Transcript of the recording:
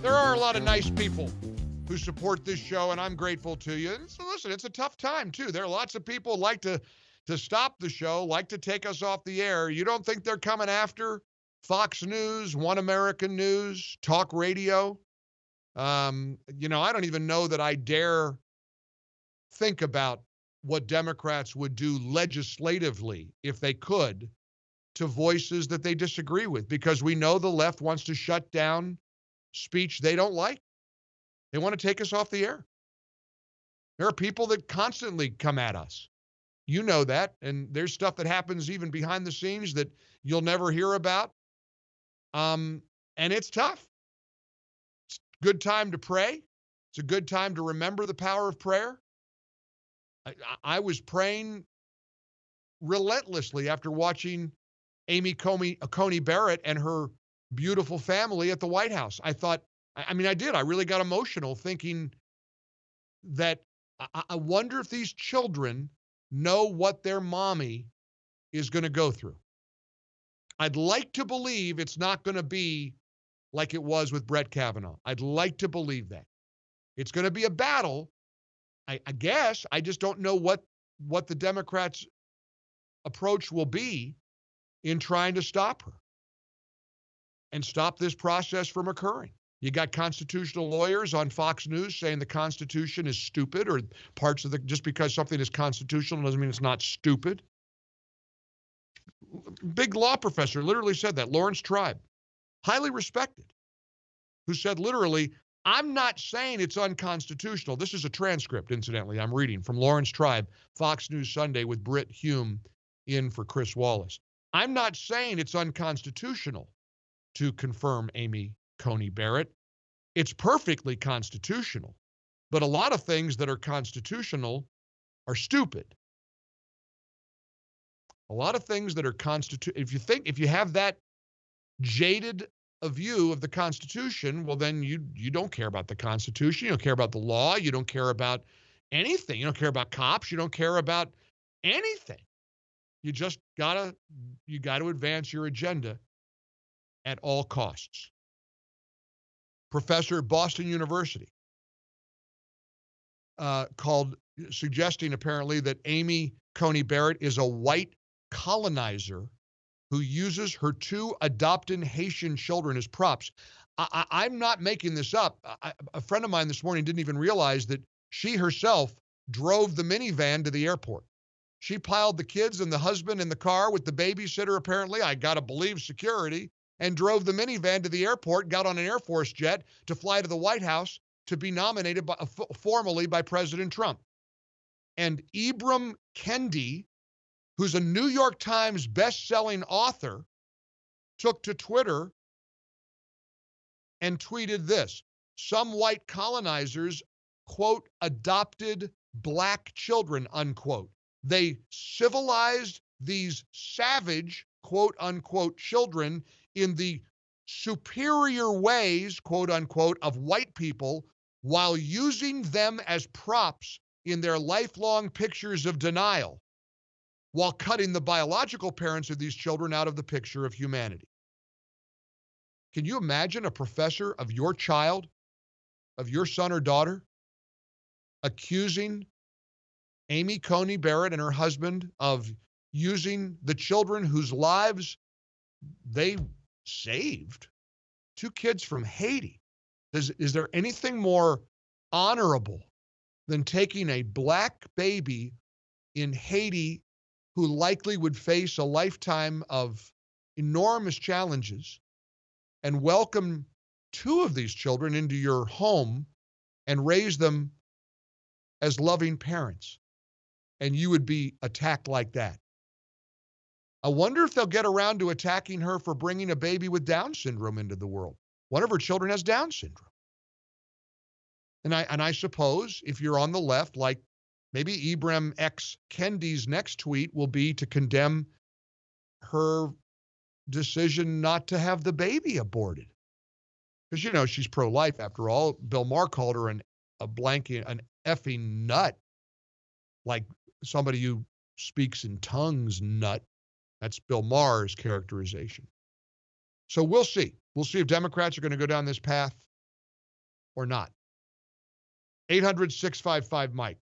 There are a lot of nice people who support this show, and I'm grateful to you. And so listen, it's a tough time, too. There are lots of people who like to stop the show, like to take us off the air. You don't think they're coming after Fox News, One American News, talk radio? I don't even know that I dare think about what Democrats would do legislatively if they could to voices that they disagree with, because we know the left wants to shut down speech they don't like. They want to take us off the air. There are people that constantly come at us. You know that. And there's stuff that happens even behind the scenes that you'll never hear about. And it's tough. It's a good time to pray. It's a good time to remember the power of prayer. I was praying relentlessly after watching Amy Coney Barrett and her beautiful family at the White House. I thought, I did. I really got emotional thinking that I wonder if these children know what their mommy is going to go through. I'd like to believe it's not going to be like it was with Brett Kavanaugh. I'd like to believe that. It's going to be a battle, I guess. I just don't know what the Democrats' approach will be in trying to stop her and stop this process from occurring. You got constitutional lawyers on Fox News saying the Constitution is stupid, or parts of just because something is constitutional doesn't mean it's not stupid. Big law professor literally said that, Lawrence Tribe, highly respected, who said literally, I'm not saying it's unconstitutional. This is a transcript, incidentally, I'm reading from Lawrence Tribe, Fox News Sunday with Britt Hume in for Chris Wallace. I'm not saying it's unconstitutional to confirm Amy Coney Barrett. It's perfectly constitutional, but a lot of things that are constitutional are stupid. A lot of things that are if you have that jaded a view of the Constitution, well, then you don't care about the Constitution. You don't care about the law. You don't care about anything. You don't care about cops. You don't care about anything. You just gotta advance your agenda at all costs. Professor at Boston University suggesting apparently that Amy Coney Barrett is a white colonizer who uses her 2 adopted Haitian children as props. I'm not making this up. A friend of mine this morning didn't even realize that she herself drove the minivan to the airport. She piled the kids and the husband in the car with the babysitter, apparently, I got to believe security, and drove the minivan to the airport, got on an Air Force jet to fly to the White House to be nominated formally by President Trump. And Ibram Kendi, who's a New York Times best-selling author, took to Twitter and tweeted this: some white colonizers, quote, adopted black children, unquote. They civilized these savage, quote, unquote, children in the superior ways, quote, unquote, of white people while using them as props in their lifelong pictures of denial, while cutting the biological parents of these children out of the picture of humanity. Can you imagine a professor of your child, of your son or daughter, accusing Amy Coney Barrett and her husband of using the children whose lives they saved, 2 kids from Haiti? Is there anything more honorable than taking a black baby in Haiti who likely would face a lifetime of enormous challenges and welcome 2 of these children into your home and raise them as loving parents, and you would be attacked like that? I wonder if they'll get around to attacking her for bringing a baby with Down syndrome into the world. One of her children has Down syndrome. And I suppose if you're on the left, like maybe Ibram X. Kendi's next tweet will be to condemn her decision not to have the baby aborted. Because, she's pro-life after all. Bill Maher called her an effing nut, like somebody who speaks in tongues nut. That's Bill Maher's characterization. So we'll see. We'll see if Democrats are going to go down this path. or not? 800-655-Mike.